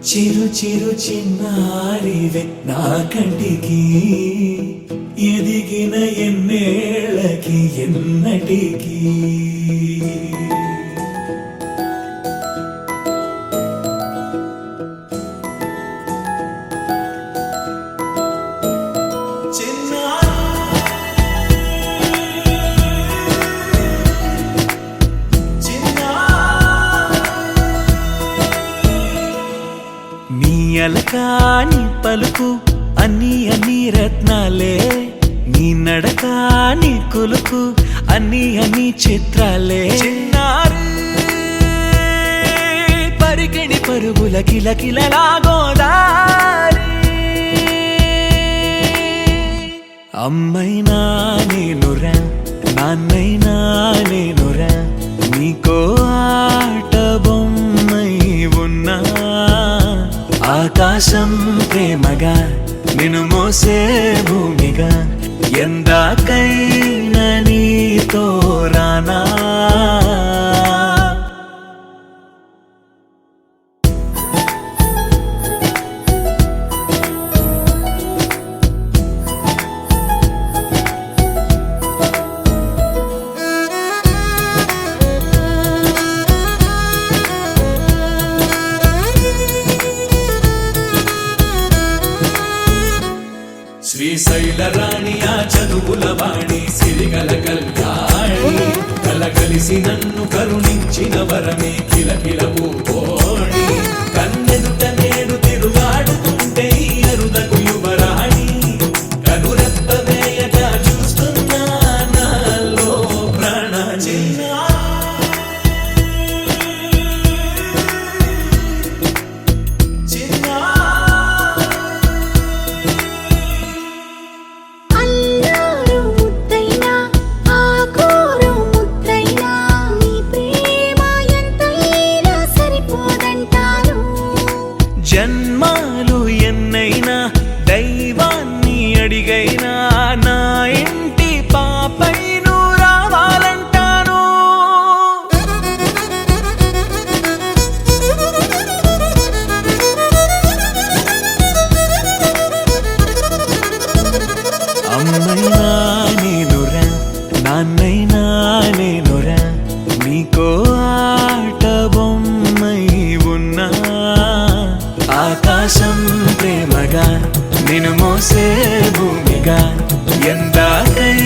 చిరు చిరు చిన్నారివే నా కంటికి ఎదిగిన ఎన్నేళ్ళకి ఎన్నటికి అలకాని పలుకు అన్ని అన్ని రత్నాలే నీ నడకాని కులుకు అన్ని అన్ని చిత్రాలే చిన్నారు పరికిణి పరుగుల కిలకిలలాగోదారి అమ్మైనా నేనురా నాన్నైనా నేనురా నీకో ఆట బొమ్మై ఉన్నా ఆకాశం ప్రేమగా నిన్ను మోసే భూమిగా ఎందాకైనా నీతో రానా శ్రీశైల రాణి ఆ చదువుల వాణి సిరిగల కల్యాణి కలగలిసి నన్ను కరుణించిన వరమే కిలకిల పూకోణి కన్నెదుట నేడు తిరుగాడుతుంటే అరుదకు యువరాణి కనురెప్ప వేయక చూస్తున్నా నాలో ప్రాణ చిన్నా జన్మాలు ఎన్నైనా దైవాన్ని అడిగైనా నా ఇంటి పాపై నువ్వు రావాలంటాను అమ్మైనా నేనురా నాన్నైనా నేనురా నీకో ఆట బొమ్మై ఉన్నా ఆకాశం ప్రేమగా నిన్ను మోసే భూమిగా ఎందాకై